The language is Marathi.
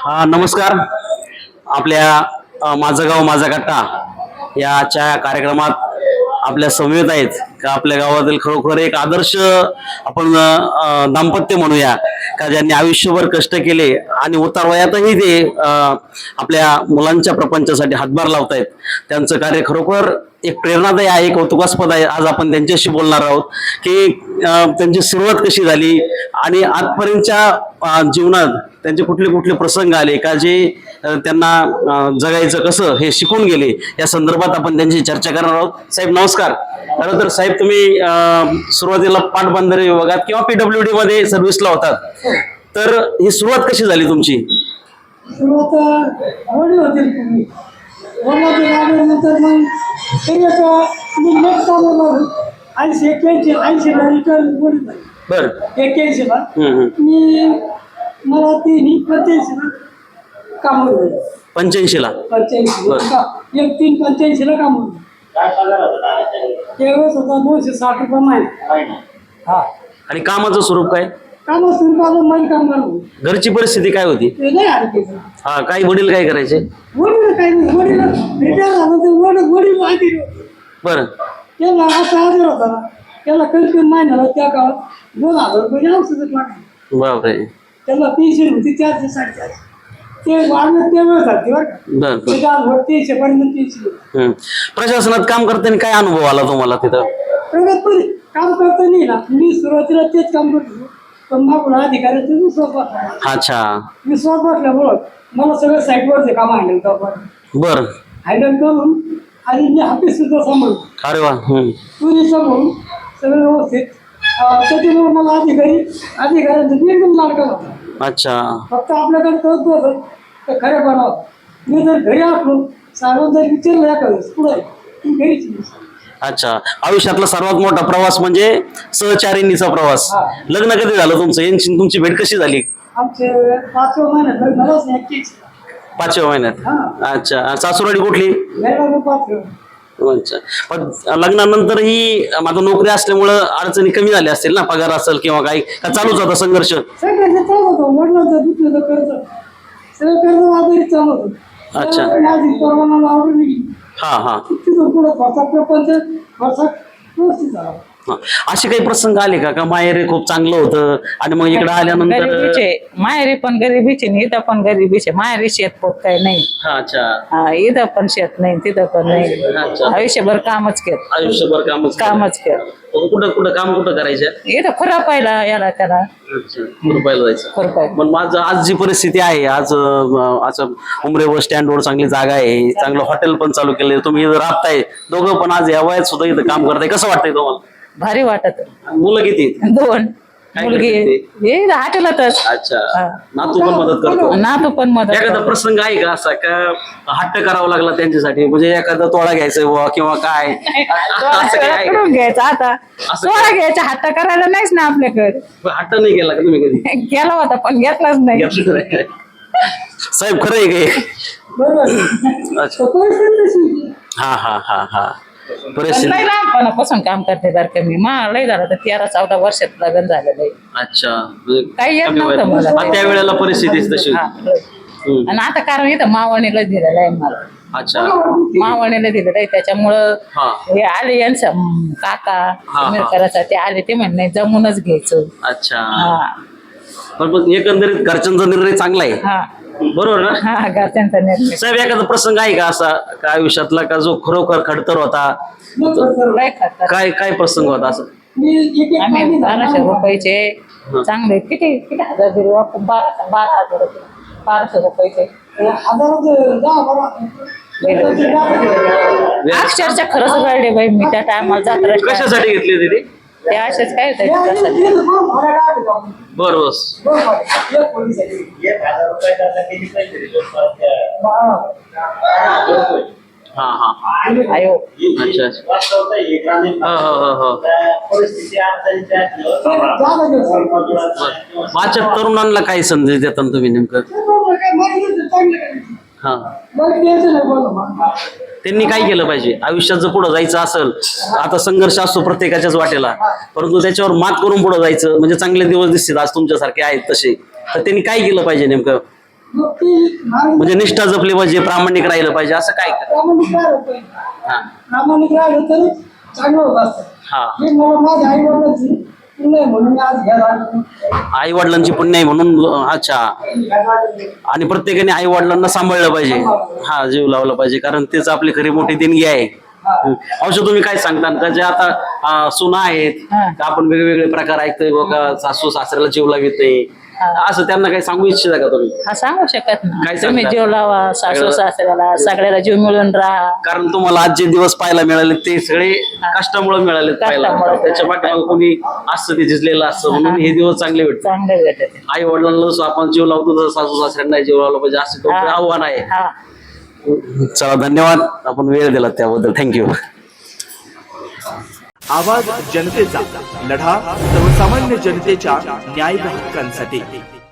नमस्कार. आपल्या माझं गाव माझा कट्टा याच्या कार्यक्रमात आपल्या समवेत आहेत का आपल्या गावातील खरोखर एक आदर्श आपण दाम्पत्य म्हणूया का ज्यांनी आयुष्यभर कष्ट केले आणि उतार वयातही ते आपल्या मुलांच्या प्रपंचासाठी हातभार लावतायत. त्यांचं कार्य खरोखर एक प्रेरणादायी आहे, कौतुकास्पद आहे. आज आपण त्यांच्याशी बोलणार आहोत की त्यांची सुरुवात कशी झाली आणि आजपर्यंतच्या जीवनात त्यांचे कुठले कुठले प्रसंग आले का जे त्यांना जगायचं कसं हे शिकून गेले, या संदर्भात आपण त्यांची चर्चा करणार आहोत. साहेब नमस्कार. खरं तर साहेब तुम्ही सुरुवातीला पाटबंधारे विभागात किंवा PWD मध्ये सर्व्हिसला होतात, तर ही सुरुवात कशी झाली तुमची? सुरुवात वडील होते. वडिलांच्या गाडीनंतर मग ते मी नेट चालवलं 80-81 रिटर्न वडील बर 81ला मी मला 85ला कामावर 85ला 85ला कामावर त्यावेळेस होता 260 रुपये महिना. हा आणि कामाचं स्वरूप काय? काम सुरू आलं माझं काम करतो. घरची परिस्थिती काय होती? ते नाही आले काही वडील काय करायचे? वडील काही नाही. वडील रिटायर झालं ते वडील आधी बर त्याला असा आजार होता ना, त्याला कधी महिन्याला त्या काळात 2000 रुपये औषधच लागले. बापरे. त्याला पेन्शन होती 400-450. ते वाढलं त्यावेळेस झाली बरं का. बर ते आज 300 पर्यंत 300. प्रशासनात काम करताना काय अनुभव आला तुम्हाला तिथं? प्रगतपणे काम करता नाही ना. मी सुरुवातीला तेच काम करतो, पण मागून अधिकाऱ्याचा विश्वास बसला. अच्छा. विश्वास बसल्यामुळं मला सगळं साईटवरचे काम हँडल करतो. बर हँडल करून आणि मी ऑफिस सुद्धा सांभाळतो. अरे वा. पुरी सांभाळून सगळं व्यवस्थित. त्याच्यामुळे मला अधिकाऱ्यांचा एकदम लाडका होता. अच्छा. फक्त आपल्याकडे कळत होतं तर खरं बनावं. मी जर घरी असलो साहेबांना जर विचारलं या कळस पुढे घरीच नाही. अच्छा. आयुष्यातला सर्वात मोठा प्रवास म्हणजे सहचारिणीचा प्रवास. लग्न कधी झालं तुमचं? यांची तुमची भेट कशी झाली? आमचे 5व्या महिन्यात लग्नालाच नाही. 5व्या महिन्यात. अच्छा. सासूरवाडी कुठली? लग्नाला 5व्या. अच्छा. पण लग्नानंतरही माझा नोकरी असल्यामुळं अडचणी कमी झाल्या असतील ना, पगार असेल किंवा काही का चालूच होता संघर्ष? सगळं चालू होतं. वडिलांचं दुसरं कर्ज सगळं कर्ज आधारित चालू होतं. अच्छा. माझी परवाना आवडून गेली. हा तिथून पुढं खर्चा प्रपंच खर्चा व्यवस्थित झाला. असे काही प्रसंग आले का माहेर खूप चांगलं होतं आणि मग इकडे आल्यानंतर? गरिबीचे माहेरी पण गरिबीचे इथं पण गरिबीचे. माहेरी शेतपोत काही नाही. अच्छा. इथं पण शेत नाही तिथं पण नाही. अच्छा. आयुष्यभर कामच केलं. आयुष्यभर कामच केलं. कुठं काम करायचं? इथं खुरापायला याला त्याला रुपयाला जायचं. खुरपायला. पण माझं आज जी परिस्थिती आहे, आज असं उमरे बस स्टँडवर चांगली जागा आहे, चांगलं हॉटेल पण चालू केले, तुम्ही इथं राहताय दोघं पण आज या वयात सुद्धा इथं काम करताय, कसं वाटतंय तुम्हाला? भारी वाटत. मुलं किती? 2 मुलगी हे हॉटेलातच. अच्छा. नातू पण मदत करतो? नातू पण मदत. एखादा प्रसंग आहे का असा का हट्ट करावा लागला त्यांच्यासाठी, म्हणजे एखादा तोडा घ्यायचा बुवा किंवा काय असं काय आहे का? करून घ्यायचा. आता सोळा घ्यायचा हट्ट करायला नाहीच ना आपल्याकडे. हट्ट नाही केला का तुम्ही कधी? केला होता पण घेतलाच नाही. साहेब खरं आहे काय? बरोबर. अच्छा. परिस्थिती तशी होती. हा पण लय लहानपणापासून काम करते बरं का मी. लय झालं तर 13-14 वर्षात लग्न झालेलं आहे. अच्छा. काही येत नव्हतं मला. त्यावेळेला परिस्थितीच तशी हा. आणि आता कारण इथं मावणीला दिलेलं आहे मला. अच्छा. मावणीला दिलेलं आहे त्याच्यामुळं हा. हे आले यांचं काका मिरकराचा ते आले ते म्हणणे जमूनच घ्यायचं. अच्छा. हा पण मग एकंदरीत घरच्यांचा निर्णय चांगला आहे. हा बरोबर ना? हा घरच्यांचा निर्णय. साहेब एखादा प्रसंग आहे का असा का आयुष्यातला का जो खरोखर खडतर होता? लय खातात. काय प्रसंग होता असं? मी एक आम्ही 1200 रुपयाचे चांगले किती हजार दिले आपण? 12,000 रुपये. 1200 रुपयाचे हजाराचं 10-12 अक्षरशः खरंच रडले बाई मी त्या टायमाला जात्रा. कशासाठी घेतली होती ती? ते असेच काय होतं बर बस. हा आयो. अच्छा. माझ्या तरुणांना काय संदेश देता तुम्ही नेमकं? हा. त्यांनी काय केलं पाहिजे आयुष्यात जर पुढे जायचं असेल? आता संघर्ष असतो प्रत्येकाच्याच वाटेला, परंतु त्याच्यावर मात करून पुढे जायचं म्हणजे चांगले दिवस दिसतील आज तुमच्यासारखे आहेत तसे, तर त्यांनी काय केलं पाहिजे नेमकं? मग ती म्हणजे निष्ठा जपली पाहिजे, प्रामाणिक राहिलं पाहिजे, असं काय का? प्रामाणिक राहिलं पाहिजे. हा प्रामाणिक राहिलं तर चांगलं होत असतं. हा हे मला माझ्या आई वडिलांची नाही म्हणून मी आज घ्या राहिलो. आई वडिलांची पुण्य आहे म्हणून. अच्छा. आणि प्रत्येकाने आई वडिलांना सांभाळलं पाहिजे, हा जीव लावला पाहिजे, कारण तेच आपली खरी मोठी देणगी आहे. औषध तुम्ही काय सांगता का जे आता सुना आहेत हा. का आपण वेगवेगळे प्रकार ऐकतोय बघा, सासू सासऱ्याला जीव लाविते, असं त्यांना काही सांगू इच्छिता का तुम्ही? हा सांगू शकत ना. काय तुम्ही सांगता? जीव लावा सासू सासऱ्याला, सगळ्याला जीव मिळून राहा. कारण तुम्हाला आज जे दिवस पाहायला मिळाले ते सगळे कष्टामुळे मिळाले पाहायला, कष्टामुळे. त्याच्या पाठीमागे कोणी असतं ते झिजलेलं असतं म्हणून हे दिवस चांगले भेटतात. चांगले भेटत आई वडिलांना जसं आपण जीव लावतो तसं सासू सासऱ्यांना जीव लावला पाहिजे, असं तो आव्हान आहे. हा. चला धन्यवाद, आपण वेळ दिला त्याबद्दल, थँक्यू. आवाज जनतेचा, लढा सर्वसामान्य जनतेच्या न्याय हक्कांसाठी.